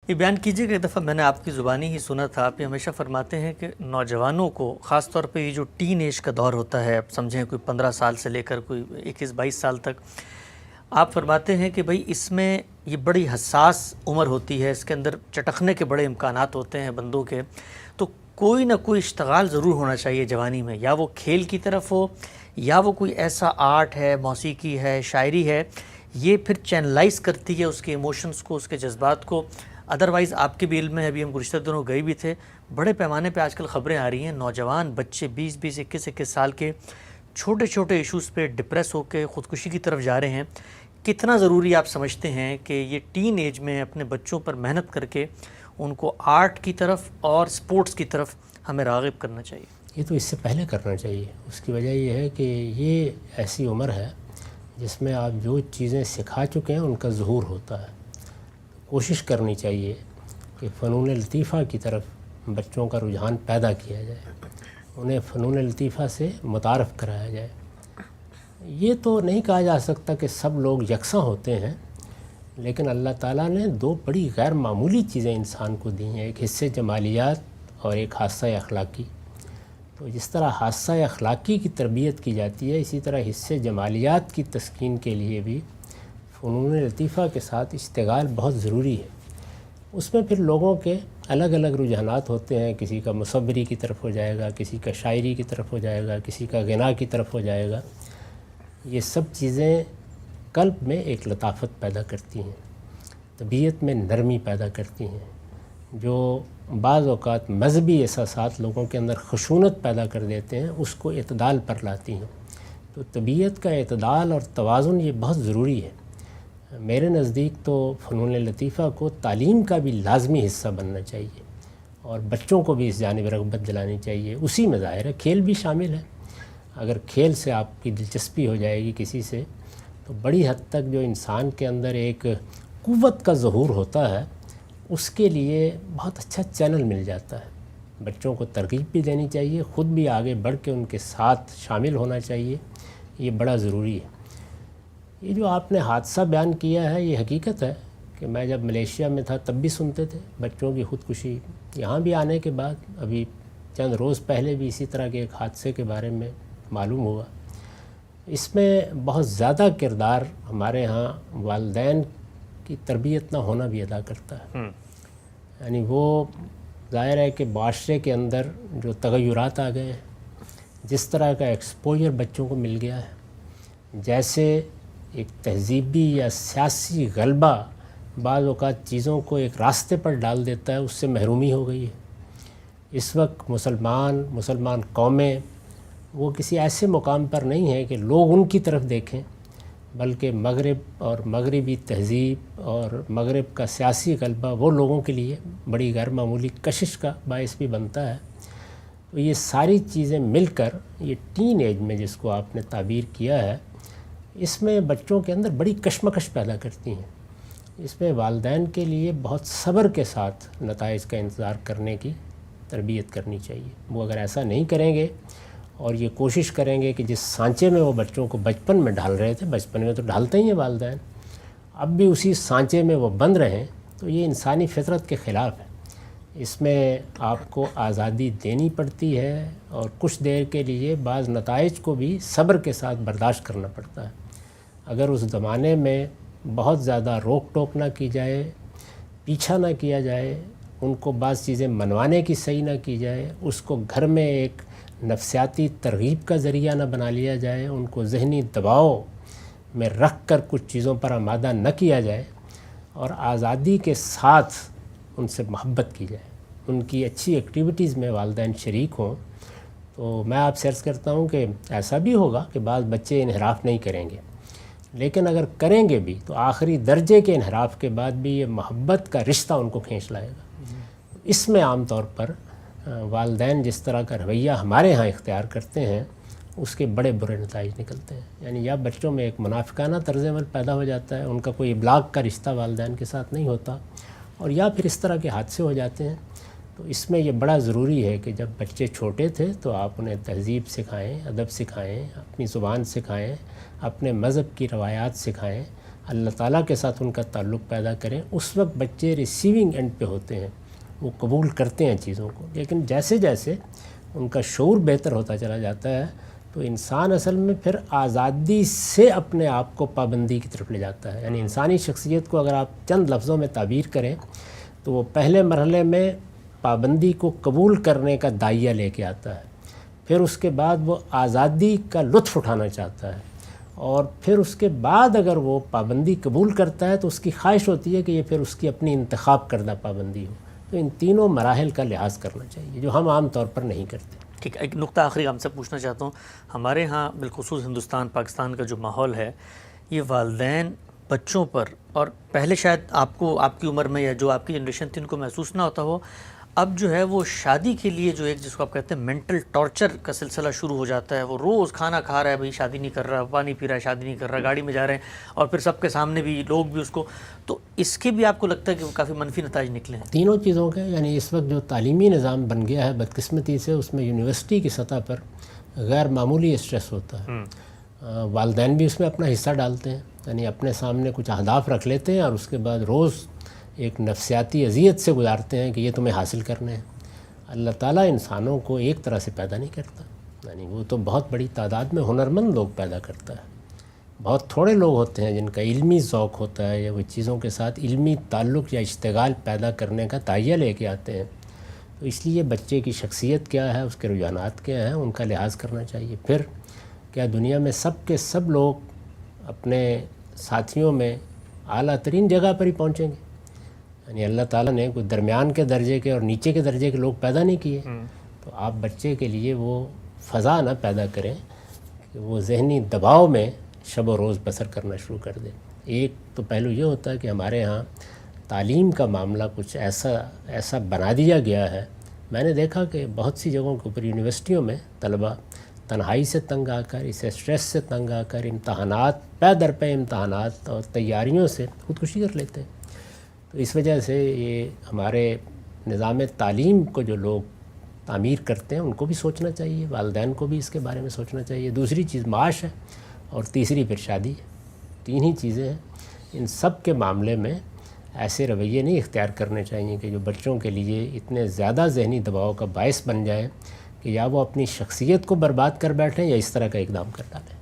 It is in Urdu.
یہ بیان کیجیے کہ ایک دفعہ میں نے آپ کی زبانی ہی سنا تھا، آپ یہ ہمیشہ فرماتے ہیں کہ نوجوانوں کو خاص طور پہ یہ جو ٹین ایج کا دور ہوتا ہے، اب سمجھیں کوئی 15 سال سے لے کر کوئی 21-22 سال تک، آپ فرماتے ہیں کہ بھئی اس میں یہ بڑی حساس عمر ہوتی ہے، اس کے اندر چٹکنے کے بڑے امکانات ہوتے ہیں بندوں کے، تو کوئی نہ کوئی اشتغال ضرور ہونا چاہیے جوانی میں، یا وہ کھیل کی طرف ہو یا وہ کوئی ایسا آرٹ ہے، موسیقی ہے، شاعری ہے، یہ پھر چینلائز کرتی ہے اس کے ایموشنز کو، اس کے جذبات کو۔ ادروائز آپ کے بھی علم میں، ابھی ہم گزشتہ دنوں گئے بھی تھے، بڑے پیمانے پہ آج کل خبریں آ رہی ہیں، نوجوان بچے 20-20 21-21 سال کے چھوٹے چھوٹے ایشوز پہ ڈپریس ہو کے خودکشی کی طرف جا رہے ہیں۔ کتنا ضروری آپ سمجھتے ہیں کہ یہ ٹین ایج میں اپنے بچوں پر محنت کر کے ان کو آرٹ کی طرف اور سپورٹس کی طرف ہمیں راغب کرنا چاہیے؟ یہ تو اس سے پہلے کرنا چاہیے۔ اس کی وجہ یہ ہے کہ یہ ایسی عمر ہے جس میں آپ جو چیزیں سکھا چکے ہیں ان کا ظہور ہوتا ہے۔ کوشش کرنی چاہیے کہ فنون لطیفہ کی طرف بچوں کا رجحان پیدا کیا جائے، انہیں فنون لطیفہ سے متعارف کرایا جائے۔ یہ تو نہیں کہا جا سکتا کہ سب لوگ یکساں ہوتے ہیں، لیکن اللہ تعالیٰ نے دو بڑی غیر معمولی چیزیں انسان کو دی ہیں، ایک حصہ جمالیات اور ایک حادثہ اخلاقی۔ تو جس طرح حادثہ اخلاقی کی تربیت کی جاتی ہے، اسی طرح حصہ جمالیات کی تسکین کے لیے بھی فنون لطیفہ کے ساتھ اشتغال بہت ضروری ہے۔ اس میں پھر لوگوں کے الگ الگ رجحانات ہوتے ہیں، کسی کا مصوری کی طرف ہو جائے گا، کسی کا شاعری کی طرف ہو جائے گا، کسی کا غنا کی طرف ہو جائے گا۔ یہ سب چیزیں قلب میں ایک لطافت پیدا کرتی ہیں، طبیعت میں نرمی پیدا کرتی ہیں، جو بعض اوقات مذہبی احساسات لوگوں کے اندر خشونت پیدا کر دیتے ہیں، اس کو اعتدال پر لاتی ہیں۔ تو طبیعت کا اعتدال اور توازن یہ بہت ضروری ہے۔ میرے نزدیک تو فنون لطیفہ کو تعلیم کا بھی لازمی حصہ بننا چاہیے، اور بچوں کو بھی اس جانب رغبت دلانی چاہیے۔ اسی میں ظاہر ہے کھیل بھی شامل ہے۔ اگر کھیل سے آپ کی دلچسپی ہو جائے گی کسی سے، تو بڑی حد تک جو انسان کے اندر ایک قوت کا ظہور ہوتا ہے، اس کے لیے بہت اچھا چینل مل جاتا ہے۔ بچوں کو ترغیب بھی دینی چاہیے، خود بھی آگے بڑھ کے ان کے ساتھ شامل ہونا چاہیے، یہ بڑا ضروری ہے۔ یہ جو آپ نے حادثہ بیان کیا ہے، یہ حقیقت ہے کہ میں جب ملیشیا میں تھا تب بھی سنتے تھے بچوں کی خودکشی۔ یہاں بھی آنے کے بعد ابھی چند روز پہلے بھی اسی طرح کے ایک حادثے کے بارے میں معلوم ہوا۔ اس میں بہت زیادہ کردار ہمارے ہاں والدین کی تربیت نہ ہونا بھی ادا کرتا ہے۔ یعنی وہ ظاہر ہے کہ معاشرے کے اندر جو تغیرات آ گئے ہیں، جس طرح کا ایکسپوجر بچوں کو مل گیا ہے، جیسے ایک تہذیبی یا سیاسی غلبہ بعض اوقات چیزوں کو ایک راستے پر ڈال دیتا ہے، اس سے محرومی ہو گئی ہے۔ اس وقت مسلمان قومیں وہ کسی ایسے مقام پر نہیں ہیں کہ لوگ ان کی طرف دیکھیں، بلکہ مغرب اور مغربی تہذیب اور مغرب کا سیاسی غلبہ وہ لوگوں کے لیے بڑی غیر معمولی کشش کا باعث بھی بنتا ہے۔ تو یہ ساری چیزیں مل کر یہ ٹین ایج میں جس کو آپ نے تعبیر کیا ہے، اس میں بچوں کے اندر بڑی کشمکش پیدا کرتی ہیں۔ اس میں والدین کے لیے بہت صبر کے ساتھ نتائج کا انتظار کرنے کی تربیت کرنی چاہیے۔ وہ اگر ایسا نہیں کریں گے اور یہ کوشش کریں گے کہ جس سانچے میں وہ بچوں کو بچپن میں ڈھال رہے تھے، بچپن میں تو ڈھالتے ہی ہیں والدین، اب بھی اسی سانچے میں وہ بند رہیں، تو یہ انسانی فطرت کے خلاف ہے۔ اس میں آپ کو آزادی دینی پڑتی ہے، اور کچھ دیر کے لیے بعض نتائج کو بھی صبر کے ساتھ برداشت کرنا پڑتا ہے۔ اگر اس زمانے میں بہت زیادہ روک ٹوک نہ کی جائے، پیچھا نہ کیا جائے، ان کو بعض چیزیں منوانے کی صحیح نہ کی جائے، اس کو گھر میں ایک نفسیاتی ترغیب کا ذریعہ نہ بنا لیا جائے، ان کو ذہنی دباؤ میں رکھ کر کچھ چیزوں پر آمادہ نہ کیا جائے، اور آزادی کے ساتھ ان سے محبت کی جائے، ان کی اچھی ایکٹیویٹیز میں والدین شریک ہوں، تو میں آپ سے عرض کرتا ہوں کہ ایسا بھی ہوگا کہ بعض بچے انحراف نہیں کریں گے، لیکن اگر کریں گے بھی تو آخری درجے کے انحراف کے بعد بھی یہ محبت کا رشتہ ان کو کھینچ لائے گا۔ اس میں عام طور پر والدین جس طرح کا رویہ ہمارے ہاں اختیار کرتے ہیں، اس کے بڑے برے نتائج نکلتے ہیں۔ یعنی یا بچوں میں ایک منافقانہ طرز عمل پیدا ہو جاتا ہے، ان کا کوئی ابلاغ کا رشتہ والدین کے ساتھ نہیں ہوتا، اور یا پھر اس طرح کے حادثے ہو جاتے ہیں۔ تو اس میں یہ بڑا ضروری ہے کہ جب بچے چھوٹے تھے تو آپ انہیں تہذیب سکھائیں، ادب سکھائیں، اپنی زبان سکھائیں، اپنے مذہب کی روایات سکھائیں، اللہ تعالیٰ کے ساتھ ان کا تعلق پیدا کریں. اس وقت بچے ریسیونگ اینڈ پہ ہوتے ہیں, وہ قبول کرتے ہیں چیزوں کو. لیکن جیسے جیسے ان کا شعور بہتر ہوتا چلا جاتا ہے تو انسان اصل میں پھر آزادی سے اپنے آپ کو پابندی کی طرف لے جاتا ہے. یعنی انسانی شخصیت کو اگر آپ چند لفظوں میں تعبیر کریں تو وہ پہلے مرحلے میں پابندی کو قبول کرنے کا داعیہ لے کے آتا ہے, پھر اس کے بعد وہ آزادی کا لطف اٹھانا چاہتا ہے, اور پھر اس کے بعد اگر وہ پابندی قبول کرتا ہے تو اس کی خواہش ہوتی ہے کہ یہ پھر اس کی اپنی انتخاب کردہ پابندی ہو. تو ان تینوں مراحل کا لحاظ کرنا چاہیے جو ہم عام طور پر نہیں کرتے. ٹھیک ہے, ایک نقطہ آخری ہم سے پوچھنا چاہتا ہوں. ہمارے ہاں بالخصوص ہندوستان پاکستان کا جو ماحول ہے, یہ والدین بچوں پر, اور پہلے شاید آپ کو آپ کی عمر میں یا جو آپ کی جنریشن تھی ان کو محسوس نہ ہوتا ہو, اب جو ہے وہ شادی کے لیے جو ایک جس کو آپ کہتے ہیں مینٹل ٹارچر کا سلسلہ شروع ہو جاتا ہے. وہ روز کھانا کھا رہا ہے, بھائی شادی نہیں کر رہا, پانی پی رہا ہے, شادی نہیں کر رہا, گاڑی میں جا رہے ہیں, اور پھر سب کے سامنے بھی لوگ بھی اس کو, تو اس کے بھی آپ کو لگتا ہے کہ وہ کافی منفی نتائج نکلے ہیں؟ تینوں چیزوں کے, یعنی اس وقت جو تعلیمی نظام بن گیا ہے بدقسمتی سے, اس میں یونیورسٹی کی سطح پر غیر معمولی اسٹریس ہوتا ہے. والدین بھی اس میں اپنا حصہ ڈالتے ہیں, یعنی اپنے سامنے کچھ اہداف رکھ لیتے ہیں اور اس کے بعد روز ایک نفسیاتی اذیت سے گزارتے ہیں کہ یہ تمہیں حاصل کرنے ہیں. اللہ تعالیٰ انسانوں کو ایک طرح سے پیدا نہیں کرتا, یعنی وہ تو بہت بڑی تعداد میں ہنرمند لوگ پیدا کرتا ہے. بہت تھوڑے لوگ ہوتے ہیں جن کا علمی ذوق ہوتا ہے یا وہ چیزوں کے ساتھ علمی تعلق یا اشتغال پیدا کرنے کا داعیہ لے کے آتے ہیں. تو اس لیے بچے کی شخصیت کیا ہے, اس کے رجحانات کیا ہیں, ان کا لحاظ کرنا چاہیے. پھر کیا دنیا میں سب کے سب لوگ اپنے ساتھیوں میں اعلیٰ ترین جگہ پر ہی پہنچیں گے؟ یعنی اللہ تعالیٰ نے کوئی درمیان کے درجے کے اور نیچے کے درجے کے لوگ پیدا نہیں کیے. تو آپ بچے کے لیے وہ فضا نہ پیدا کریں کہ وہ ذہنی دباؤ میں شب و روز بسر کرنا شروع کر دیں. ایک تو پہلو یہ ہوتا ہے کہ ہمارے ہاں تعلیم کا معاملہ کچھ ایسا بنا دیا گیا ہے. میں نے دیکھا کہ بہت سی جگہوں کے اوپر یونیورسٹیوں میں طلباء تنہائی سے تنگ آ کر, اسے اسٹریس سے تنگ آ کر, امتحانات پے در پے امتحانات اور تیاریوں سے خودکشی کر لیتے ہیں. تو اس وجہ سے یہ ہمارے نظام تعلیم کو جو لوگ تعمیر کرتے ہیں ان کو بھی سوچنا چاہیے, والدین کو بھی اس کے بارے میں سوچنا چاہیے. دوسری چیز معاش ہے, اور تیسری پھر شادی ہے. تین ہی چیزیں ہیں. ان سب کے معاملے میں ایسے رویے نہیں اختیار کرنے چاہیے کہ جو بچوں کے لیے اتنے زیادہ ذہنی دباؤ کا باعث بن جائیں کہ یا وہ اپنی شخصیت کو برباد کر بیٹھیں یا اس طرح کا اقدام کر ڈالیں.